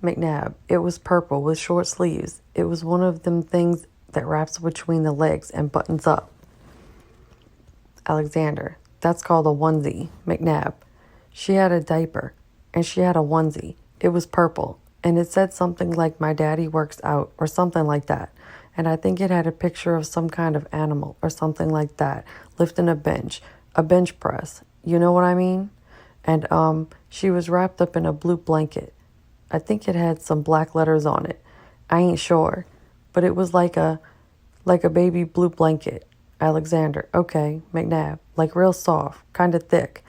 McNabb, it was purple with short sleeves. It was one of them things that wraps between the legs and buttons up. Alexander, that's called a onesie. McNabb, she had a diaper, and she had a onesie. It was purple, and it said something like "My daddy works out" or something like that. And I think it had a picture of some kind of animal or something like that, lifting a bench press. You know what I mean? And she was wrapped up in a blue blanket. I think it had some black letters on it. I ain't sure, but it was like a baby blue blanket. Alexander, okay. McNabb, like real soft, kind of thick.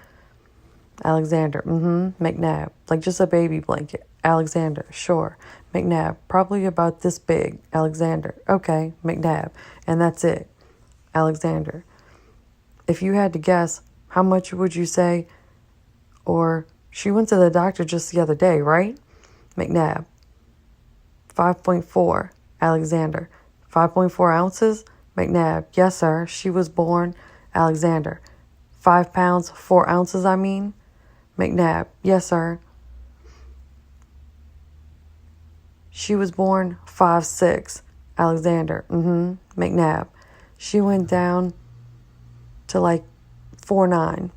Alexander, McNabb, like just a baby blanket. Alexander, sure. McNabb, probably about this big. Alexander, okay. McNabb, and that's it. Alexander, if you had to guess, how much would you say? Or, she went to the doctor just the other day, right? McNabb, 5.4. Alexander, 5.4 ounces? McNabb, yes, sir. She was born. Alexander, 5 pounds, 4 ounces, I mean? McNabb, yes, sir. She was born 5'6". Alexander, McNabb, she went down to like 4'9".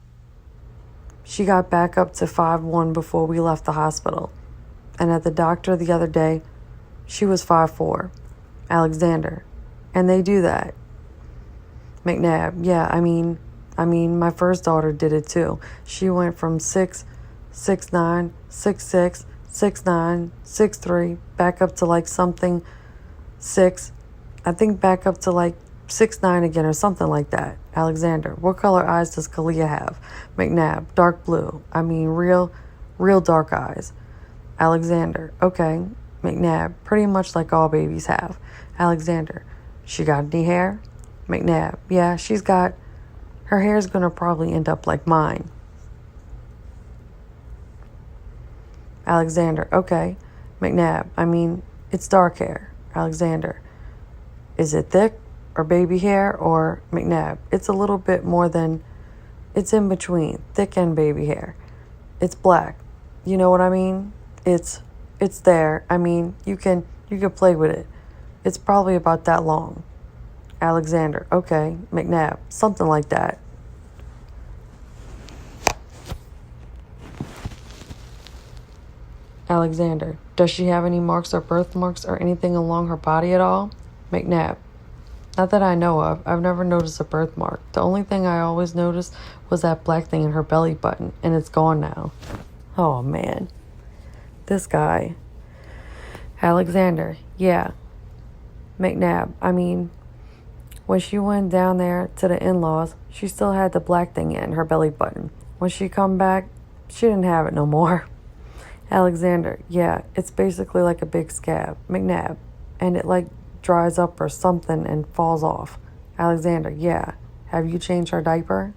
She got back up to 5'1" before we left the hospital. And at the doctor the other day, she was 5'4". Alexander, and they do that. McNabb, yeah, I mean, my first daughter did it too. She went from 6'9", 6'6", 6'9", 6'3", back up to like something 6. I think back up to like 6'9" again or something like that. Alexander, what color eyes does Kalia have? McNabb, dark blue. I mean, real dark eyes. Alexander, okay. McNabb, pretty much like all babies have. Alexander, she got any hair? McNabb, yeah, her hair's gonna probably end up like mine. Alexander, okay. McNabb, I mean, it's dark hair. Alexander, is it thick or baby hair? Or McNabb, it's a little bit more than, it's in between, thick and baby hair. It's black. You know what I mean? It's there. I mean, you can play with it. It's probably about that long. Alexander, okay. McNabb, something like that. Alexander, does she have any marks or birthmarks or anything along her body at all? McNabb, not that I know of. I've never noticed a birthmark. The only thing I always noticed was that black thing in her belly button, and it's gone now. Oh, man. This guy. Alexander, yeah. McNabb, I mean, when she went down there to the in-laws, she still had the black thing in her belly button. When she come back, she didn't have it no more. Alexander, yeah, it's basically like a big scab. McNabb, and it like dries up or something and falls off. Alexander, yeah. Have you changed her diaper?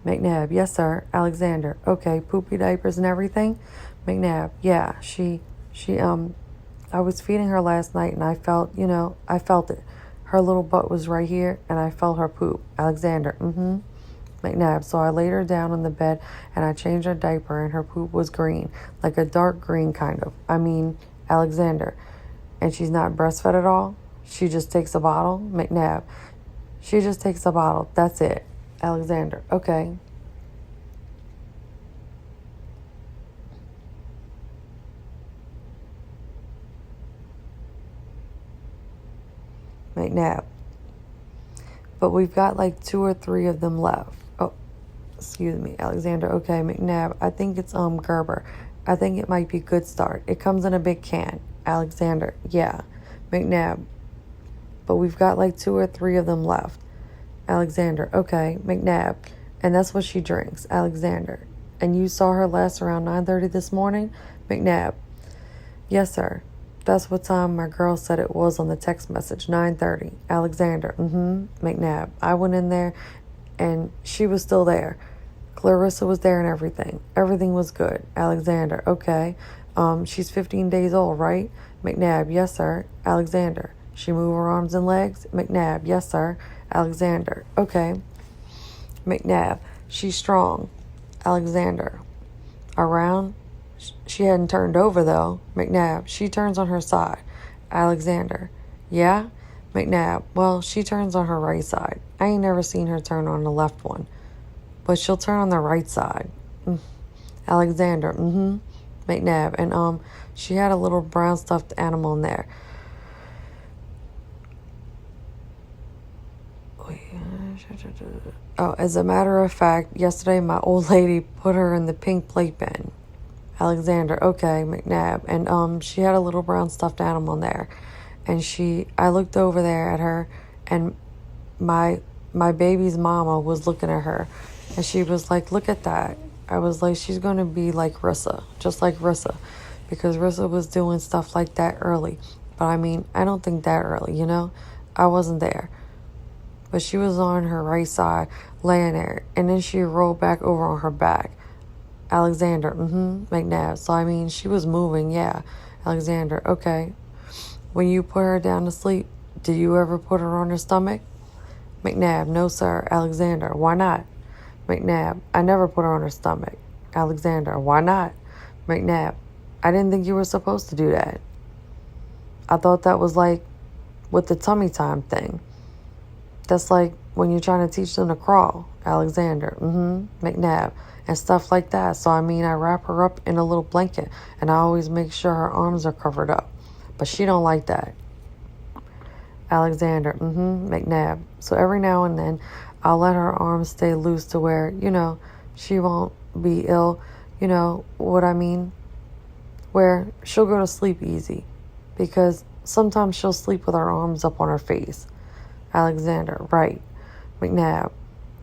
McNabb, yes, sir. Alexander, okay, poopy diapers and everything? McNabb, yeah, I was feeding her last night and I felt it. Her little butt was right here and I felt her poop. Alexander, McNabb, so I laid her down on the bed and I changed her diaper and her poop was green, like a dark green kind of. I mean, Alexander, and she's not breastfed at all? She just takes a bottle? McNabb, she just takes a bottle, that's it. Alexander, okay. McNabb, but we've got like 2 or 3 of them left. Oh, excuse me, Alexander, okay. McNabb, I think it's Gerber. I think it might be Good Start. It comes in a big can. Alexander, yeah. McNabb, but we've got like 2 or 3 of them left. Alexander, okay. McNabb, and that's what she drinks. Alexander, and you saw her last around 9:30 this morning? McNabb, yes, sir. That's what time my girl said it was on the text message, 9:30. Alexander, McNabb, I went in there and she was still there. Clarissa was there and everything. Everything was good. Alexander, okay. She's 15 days old, right? McNabb, yes, sir. Alexander, she move her arms and legs? McNabb, yes, sir. Alexander, okay. McNabb, she's strong. Alexander, around? She hadn't turned over, though. McNabb, she turns on her side. Alexander, yeah? McNabb, well, she turns on her right side. I ain't never seen her turn on the left one, but she'll turn on the right side. Alexander, McNabb, and she had a little brown stuffed animal in there. Oh, as a matter of fact, yesterday my old lady put her in the pink playpen. Alexander, okay, McNabb, and she had a little brown stuffed animal in there, and I looked over there at her, and my baby's mama was looking at her, and she was like, look at that. I was like, she's going to be like Rissa, just like Rissa, because Rissa was doing stuff like that early. But I mean, I don't think that early, you know? I wasn't there. But she was on her right side, laying there, and then she rolled back over on her back. Alexander, McNabb. So I mean, she was moving, yeah. Alexander, okay. When you put her down to sleep, did you ever put her on her stomach? McNabb, no, sir. Alexander, why not? McNabb, I never put her on her stomach. Alexander, why not? McNabb, I didn't think you were supposed to do that. I thought that was like with the tummy time thing. That's like when you're trying to teach them to crawl. Alexander, McNabb, and stuff like that. So I mean, I wrap her up in a little blanket, and I always make sure her arms are covered up. But she don't like that. Alexander, McNabb. So every now and then, I'll let her arms stay loose to where, you know, she won't be ill. You know what I mean? Where she'll go to sleep easy. Because sometimes she'll sleep with her arms up on her face. Alexander, right. McNabb.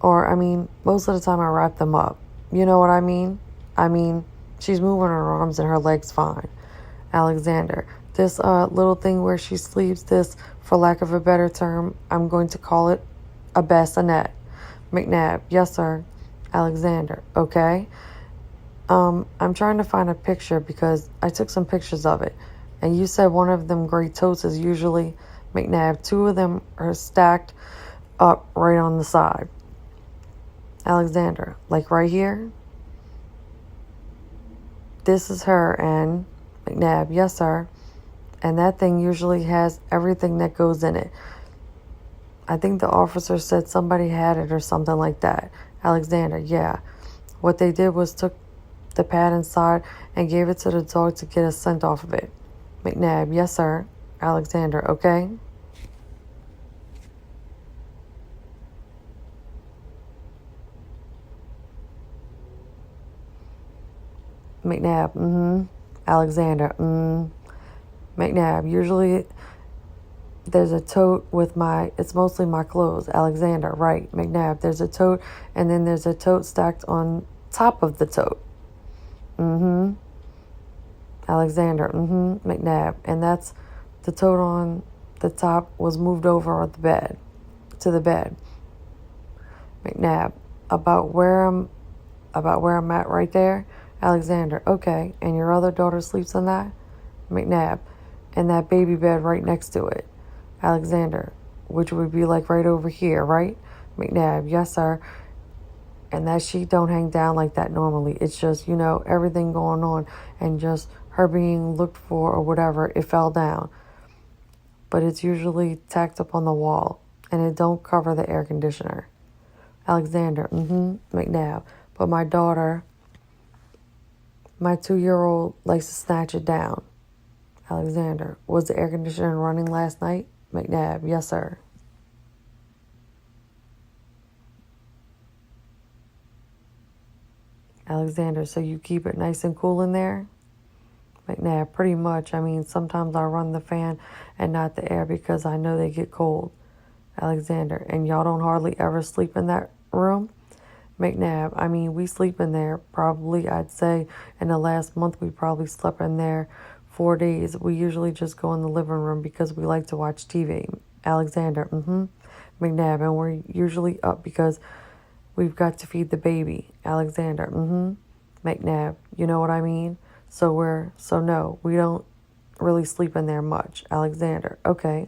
Or, I mean, most of the time I wrap them up. You know what I mean? I mean, she's moving her arms and her legs fine. Alexander, this little thing where she sleeps, this, for lack of a better term, I'm going to call it a bassinet. McNabb, yes, sir. Alexander, okay. I'm trying to find a picture because I took some pictures of it. And you said one of them gray totes is usually McNabb. Two of them are stacked up right on the side. Alexander, like right here? This is her, and McNabb, yes, sir. And that thing usually has everything that goes in it. I think the officer said somebody had it or something like that. Alexander, yeah. What they did was took the pad inside and gave it to the dog to get a scent off of it. McNabb, yes, sir. Alexander, okay. McNabb, Alexander, McNabb, usually there's a tote with it's mostly my clothes. Alexander, right. McNabb, there's a tote, and then there's a tote stacked on top of the tote. Alexander, McNabb, and that's the tote on the top was moved over on the bed, to the bed. McNabb, about where I'm at right there. Alexander, okay, and your other daughter sleeps in that? McNabb, and that baby bed right next to it. Alexander, which would be like right over here, right? McNabb, yes, sir. And that sheet don't hang down like that normally. It's just, you know, everything going on and just her being looked for or whatever, it fell down. But it's usually tacked up on the wall, and it don't cover the air conditioner. Alexander, McNabb. But my daughter, my 2-year-old, likes to snatch it down. Alexander, was the air conditioner running last night? McNabb, yes, sir. Alexander, so you keep it nice and cool in there? McNabb, pretty much. I mean, sometimes I run the fan and not the air because I know they get cold. Alexander, and y'all don't hardly ever sleep in that room? McNabb, I mean, we sleep in there. Probably, I'd say, in the last month, we probably slept in there 4 days. We usually just go in the living room because we like to watch TV. Alexander, McNabb, and we're usually up because we've got to feed the baby. Alexander, McNabb, you know what I mean? So no, we don't really sleep in there much. Alexander, okay.